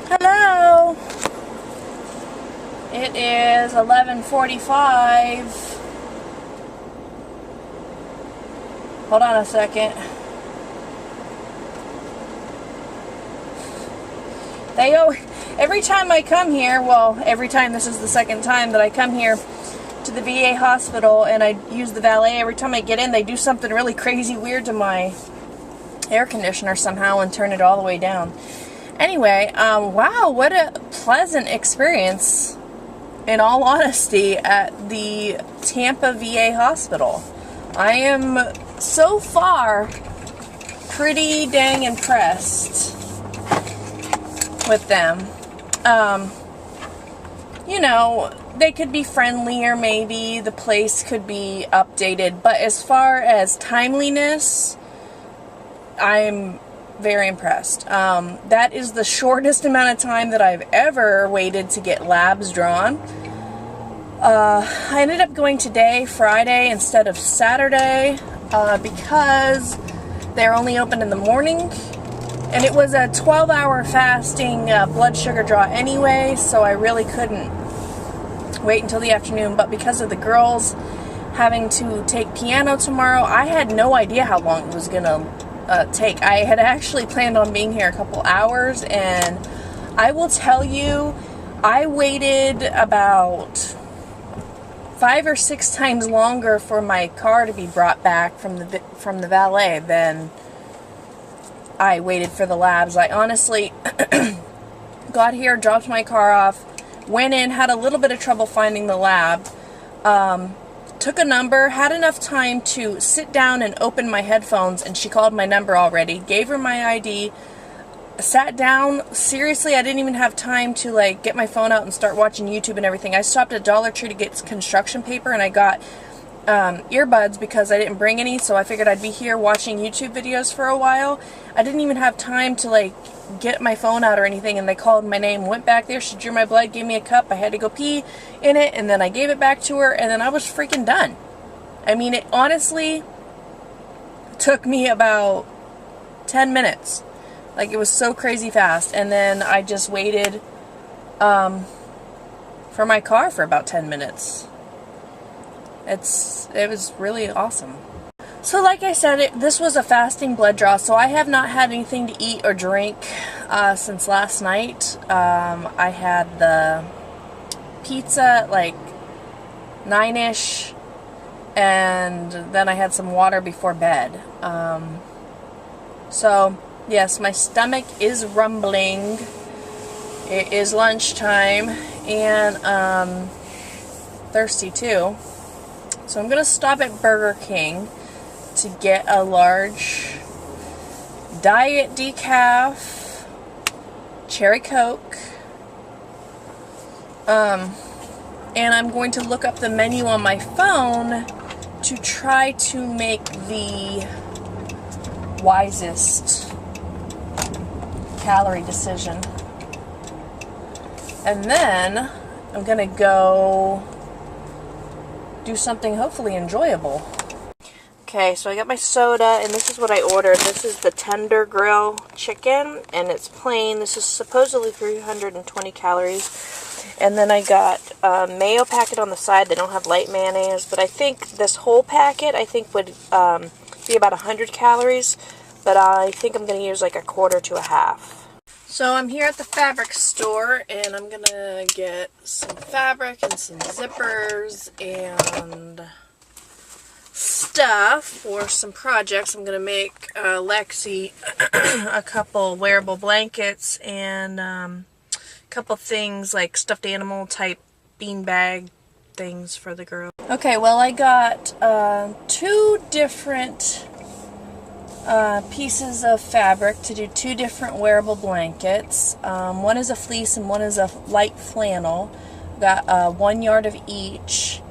Hello. It is 11:45. Hold on a second. Every time I come here, well, every time, this is the second time that I come here to the VA hospital and I use the valet, every time I get in, they do something really crazy weird to my air conditioner somehow and turn it all the way down. Anyway, wow, what a pleasant experience, in all honesty, at the Tampa VA hospital. I am so far pretty dang impressed with them. You know, they could be friendlier, maybe the place could be updated, but as far as timeliness, I'm very impressed. That is the shortest amount of time that I've ever waited to get labs drawn. I ended up going today, Friday, instead of Saturday, because they're only open in the morning. And it was a 12-hour fasting blood sugar draw anyway, so I really couldn't wait until the afternoon. But because of the girls having to take piano tomorrow, I had no idea how long it was going to take. I had actually planned on being here a couple hours, and I will tell you, I waited about 5 or 6 times longer for my car to be brought back from the valet than I waited for the labs. I honestly got here, dropped my car off, went in, had a little bit of trouble finding the lab, took a number, had enough time to sit down and open my headphones, and she called my number already, gave her my ID, sat down. Seriously, I didn't even have time to like get my phone out and start watching YouTube and everything. I stopped at Dollar Tree to get construction paper, and I got earbuds because I didn't bring any, so I figured I'd be here watching YouTube videos for a while. I didn't even have time to like get my phone out or anything, and they called my name, went back there, she drew my blood, gave me a cup, I had to go pee in it, and then I gave it back to her, and then I was freaking done. I mean, it honestly took me about 10 minutes. Like, it was so crazy fast. And then I just waited for my car for about 10 minutes. It was really awesome. So like I said, this was a fasting blood draw, so I have not had anything to eat or drink since last night. I had the pizza at like 9-ish, and then I had some water before bed. So, yes, my stomach is rumbling. It is lunchtime, and thirsty too. So I'm going to stop at Burger King to get a large diet decaf cherry Coke. And I'm going to look up the menu on my phone to try to make the wisest calorie decision. And then I'm going to go do something hopefully enjoyable. Okay, so I got my soda, and this is what I ordered. This is the tender grill chicken, and it's plain. This is supposedly 320 calories. And then I got a mayo packet on the side. They don't have light mayonnaise, but I think this whole packet, I think, would be about 100 calories, but I think I'm going to use like a quarter to a half. So I'm here at the fabric store, and I'm going to get some fabric and some zippers and stuff for some projects. I'm going to make Lexi a couple wearable blankets and a couple things like stuffed animal type beanbag things for the girl. Okay, well, I got 2 different pieces of fabric to do 2 different wearable blankets. One is a fleece and one is a light flannel. Got 1 yard of each,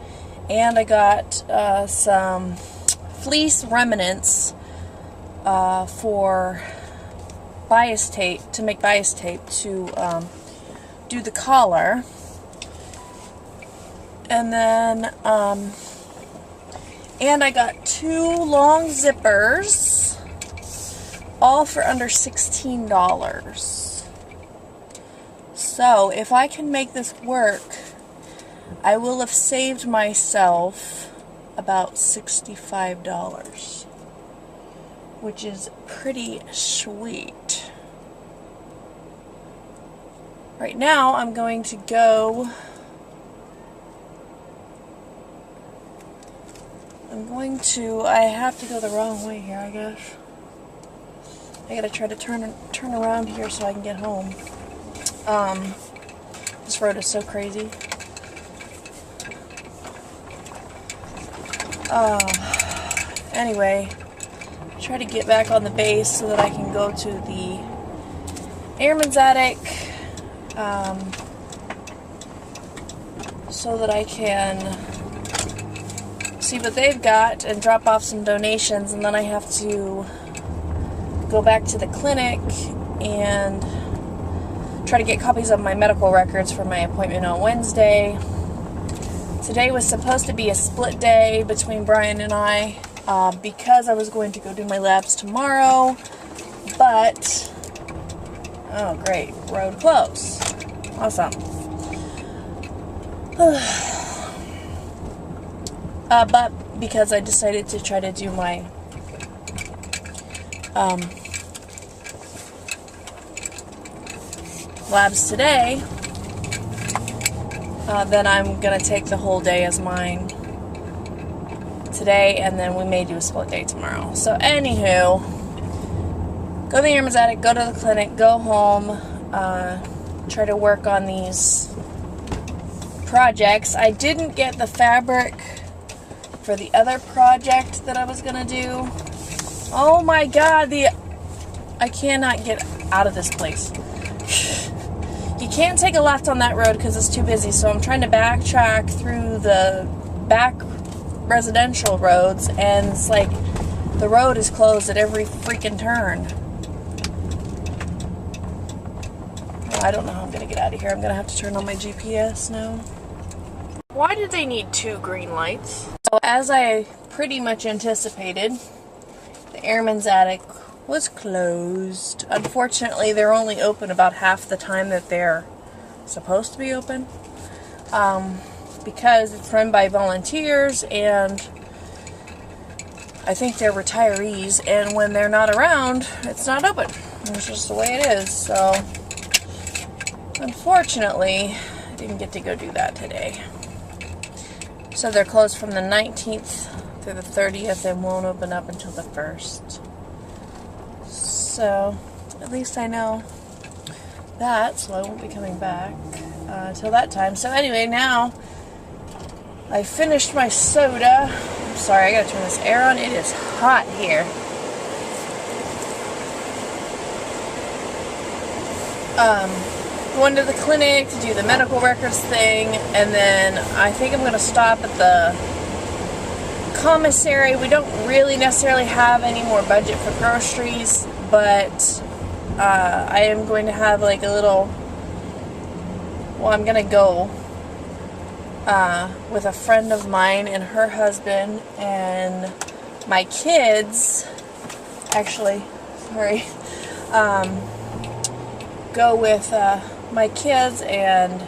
and I got some fleece remnants for bias tape, to make bias tape to do the collar. And then and I got 2 long zippers, all for under $16. So, if I can make this work, I will have saved myself about $65, which is pretty sweet. Right now, I'm going to go... I have to go the wrong way here, I guess. I gotta try to turn around here so I can get home. This road is so crazy. Anyway, try to get back on the base so that I can go to the airman's attic, so that I can see what they've got and drop off some donations, and then I have to go back to the clinic and try to get copies of my medical records for my appointment on Wednesday. Today was supposed to be a split day between Brian and I, because I was going to go do my labs tomorrow, but, oh great, road closed. Awesome. But because I decided to try to do my labs today, then I'm going to take the whole day as mine today, and then we may do a split day tomorrow. So anywho, go to the airman's attic, go to the clinic, go home, try to work on these projects. I didn't get the fabric for the other project that I was going to do. Oh my god, I cannot get out of this place. You can't take a left on that road because it's too busy, so I'm trying to backtrack through the back residential roads, and it's like the road is closed at every freaking turn. Oh, I don't know how I'm going to get out of here. I'm going to have to turn on my GPS now. Why did they need 2 green lights? So as I pretty much anticipated, the airman's attic was closed. Unfortunately, they're only open about half the time that they're supposed to be open, because it's run by volunteers, and I think they're retirees, and when they're not around, it's not open. It's just the way it is. So unfortunately, I didn't get to go do that today. So they're closed from the 19th through the 30th and won't open up until the 1st. So at least I know that, so I won't be coming back till that time. So anyway, now I finished my soda. I'm sorry, I gotta turn this air on. It is hot here. Going to the clinic to do the medical records thing, and then I think I'm going to stop at the commissary. We don't really necessarily have any more budget for groceries, but I am going to have like a little, well, I'm going to go with a friend of mine and her husband and my kids, actually, sorry, go with my kids and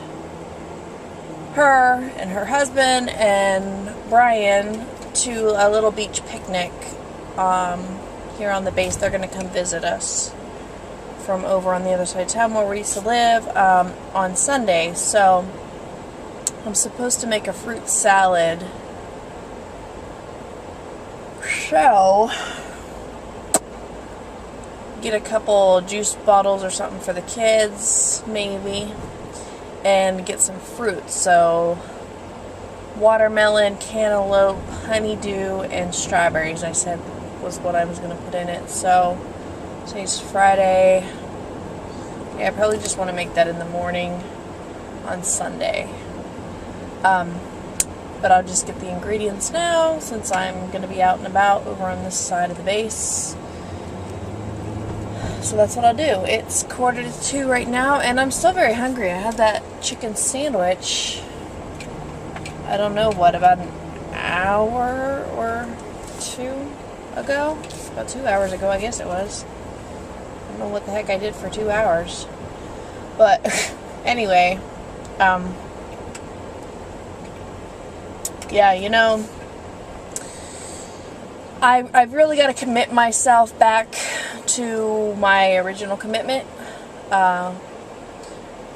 her husband and Brian to a little beach picnic here on the base. They're going to come visit us from over on the other side of town where we used to live on Sunday. So I'm supposed to make a fruit salad. So get a couple juice bottles or something for the kids, maybe, and get some fruit. So watermelon, cantaloupe, honeydew, and strawberries, I said, was what I was going to put in it. So today's Friday. Yeah, I probably just want to make that in the morning on Sunday. But I'll just get the ingredients now, since I'm going to be out and about over on this side of the base. So that's what I'll do. It's 1:45 right now, and I'm still very hungry. I had that chicken sandwich, I don't know what, about an hour or two ago? About 2 hours ago, I guess it was. I don't know what the heck I did for 2 hours. But Anyway, yeah, you know, I've really got to commit myself back to my original commitment,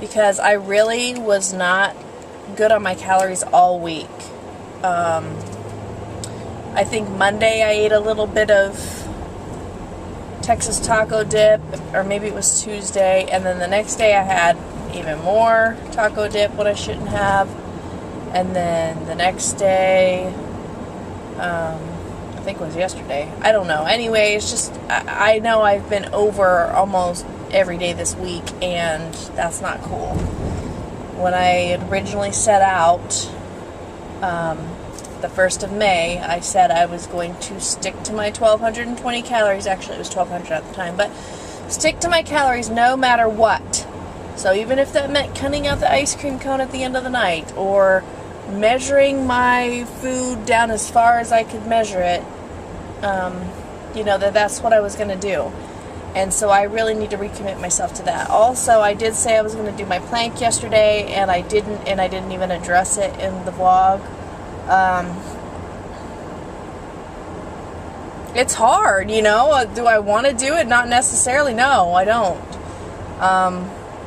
because I really was not good on my calories all week. I think Monday I ate a little bit of Texas taco dip, or maybe it was Tuesday, and then the next day I had even more taco dip, what I shouldn't have, and then the next day, I think it was yesterday, I don't know. Anyway, it's just, I know I've been over almost every day this week, and that's not cool. When I had originally set out, the 1st of May, I said I was going to stick to my 1,220 calories. Actually, it was 1,200 at the time, but stick to my calories no matter what. So even if that meant cutting out the ice cream cone at the end of the night, or measuring my food down as far as I could measure it, you know, that's what I was going to do. And so I really need to recommit myself to that. Also, I did say I was going to do my plank yesterday, and I didn't even address it in the vlog. It's hard, you know. Do I want to do it? Not necessarily. No, I don't.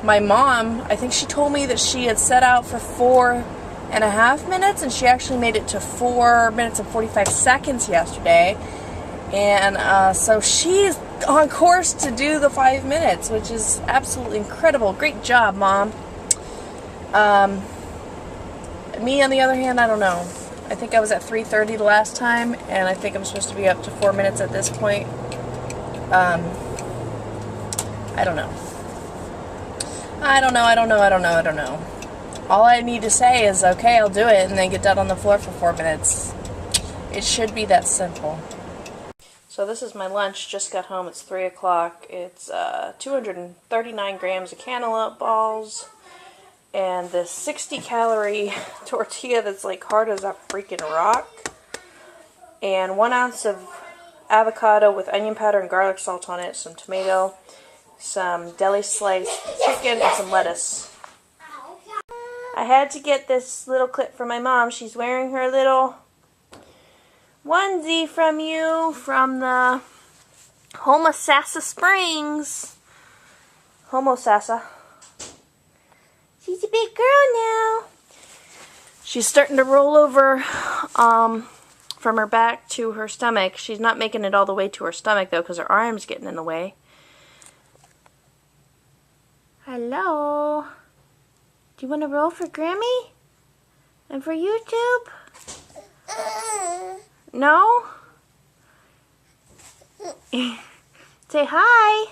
My mom, I think she told me that she had set out for 4.5 minutes, and she actually made it to 4 minutes and 45 seconds yesterday. And so she's on course to do the 5 minutes, which is absolutely incredible. Great job, Mom. Me, on the other hand, I don't know. I think I was at 3:30 the last time, and I think I'm supposed to be up to 4 minutes at this point. I don't know. I don't know. All I need to say is, okay, I'll do it, and then get down on the floor for 4 minutes. It should be that simple. So this is my lunch. Just got home. It's 3 o'clock. It's 239 grams of cantaloupe balls, and this 60-calorie tortilla that's like hard as a freaking rock, and 1 ounce of avocado with onion powder and garlic salt on it, some tomato, some deli sliced chicken, and some lettuce. I had to get this little clip for my mom. She's wearing her little onesie from you, from the Homosassa Springs. Homosassa. She's a big girl now. She's starting to roll over from her back to her stomach. She's not making it all the way to her stomach, though, because her arm's getting in the way. Hello? Do you want to roll for Grammy? And for YouTube? No? Say hi.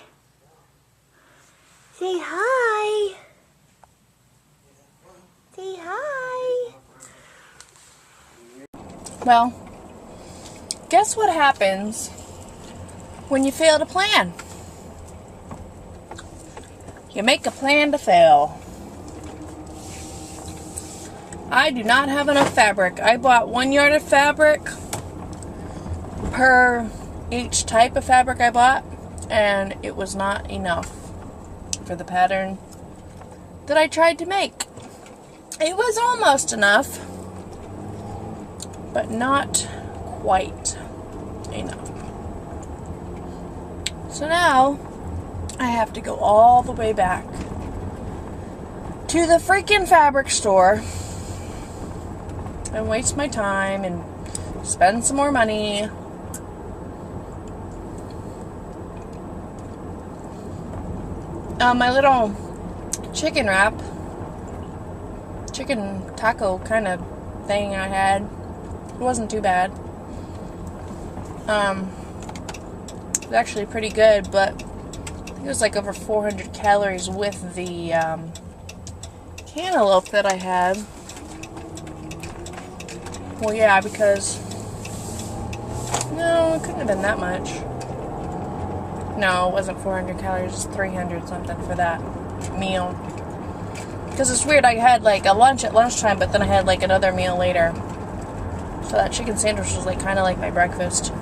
Say hi. Say hi. Well, guess what happens when you fail to plan? You make a plan to fail. I do not have enough fabric. I bought 1 yard of fabric per each type of fabric I bought, and it was not enough for the pattern that I tried to make. It was almost enough, but not quite enough. So now I have to go all the way back to the freaking fabric store and waste my time and spend some more money. My little chicken wrap, chicken taco kind of thing I had, it wasn't too bad. It was actually pretty good, but I think it was like over 400 calories with the cantaloupe that I had. Well, yeah, because no, it couldn't have been that much. No, it wasn't 400 calories, it was 300 something for that meal. Because it's weird, I had like a lunch at lunchtime, but then I had like another meal later. So that chicken sandwich was like kind of like my breakfast.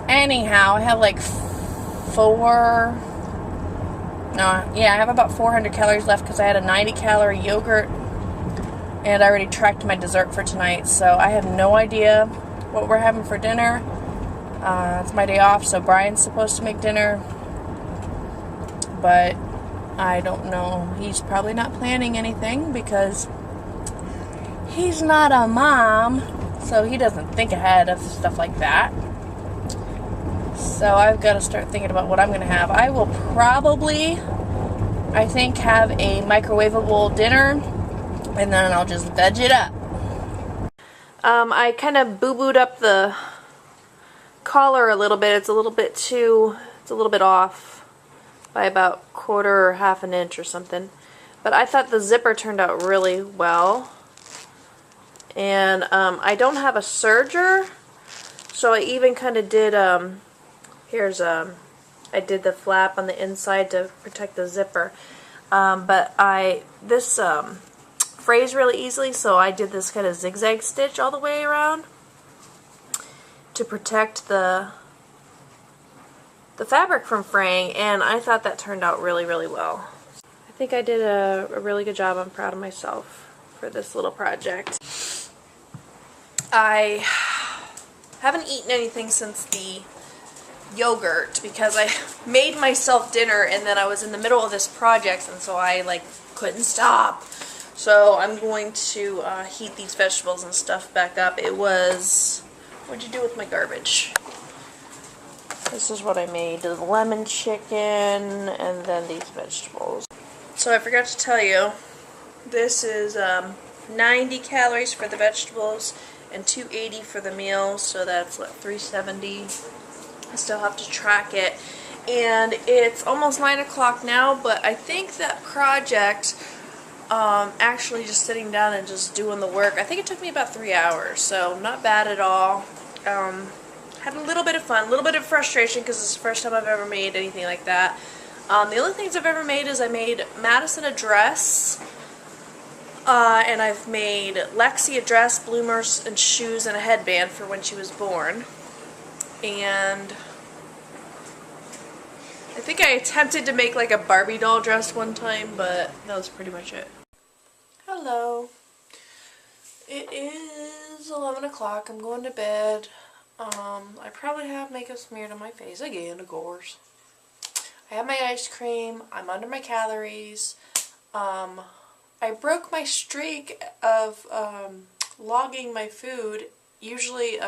Anyhow, I have like 4 Yeah, I have about 400 calories left because I had a 90-calorie yogurt, and I already tracked my dessert for tonight, so I have no idea what we're having for dinner. It's my day off, so Brian's supposed to make dinner, but I don't know. He's probably not planning anything because he's not a mom, so he doesn't think ahead of stuff like that. So I've got to start thinking about what I'm going to have. I will probably, I think, have a microwavable dinner, and then I'll just veg it up. I kind of boo-booed up the collar a little bit. It's a little bit off by about quarter or half an inch or something. But I thought the zipper turned out really well. And I don't have a serger, so I even kind of did, I did the flap on the inside to protect the zipper. But this frays really easily, so I did this kind of zigzag stitch all the way around to protect the fabric from fraying, and I thought that turned out really, really well. I think I did a really good job. I'm proud of myself for this little project. I haven't eaten anything since the yogurt because I made myself dinner and then I was in the middle of this project, and so I couldn't stop. So I'm going to heat these vegetables and stuff back up. It was, what'd you do with my garbage? This is what I made, the lemon chicken and then these vegetables. So I forgot to tell you, this is 90 calories for the vegetables and 280 for the meal, so that's what, 370. I still have to track it, and it's almost 9 o'clock now, but I think that project, actually just sitting down and just doing the work, I think it took me about 3 hours, so not bad at all. Had a little bit of fun, a little bit of frustration because it's the first time I've ever made anything like that. The only things I've ever made is I made Madison a dress, and I've made Lexi a dress, bloomers, and shoes, and a headband for when she was born. And I think I attempted to make like a Barbie doll dress one time, but that was pretty much it. Hello. It is 11 o'clock. I'm going to bed. I probably have makeup smeared on my face again, of course. I have my ice cream. I'm under my calories. I broke my streak of logging my food. Usually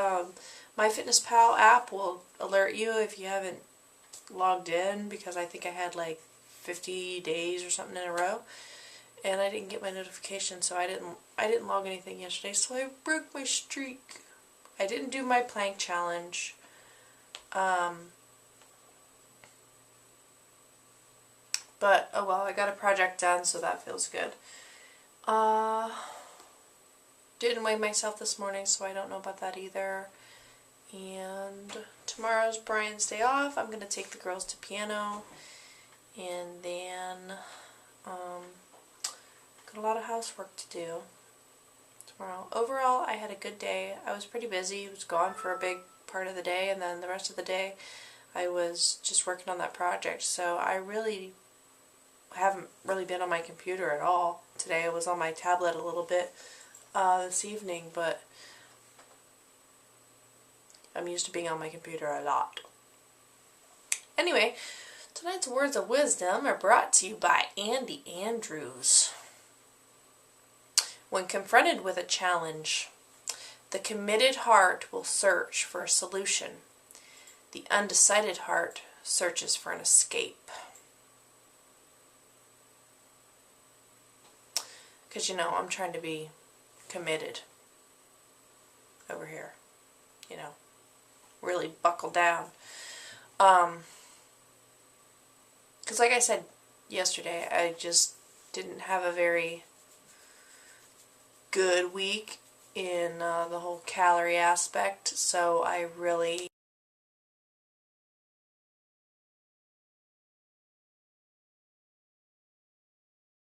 MyFitnessPal app will alert you if you haven't logged in, because I think I had like 50 days or something in a row, and I didn't get my notification, so I didn't log anything yesterday, so I broke my streak. I didn't do my plank challenge. But oh well, I got a project done, so that feels good. Didn't weigh myself this morning, so I don't know about that either. And tomorrow's Brian's day off. I'm going to take the girls to piano, and then got a lot of housework to do tomorrow. Overall, I had a good day. I was pretty busy. I was gone for a big part of the day, and then the rest of the day I was just working on that project. So I really haven't really been on my computer at all today. I was on my tablet a little bit this evening, but I'm used to being on my computer a lot. Anyway, tonight's words of wisdom are brought to you by Andy Andrews. When confronted with a challenge, the committed heart will search for a solution. The undecided heart searches for an escape. Because, you know, I'm trying to be committed over here. You know, really buckle down. Because like I said yesterday, I just didn't have a very good week in the whole calorie aspect, so I really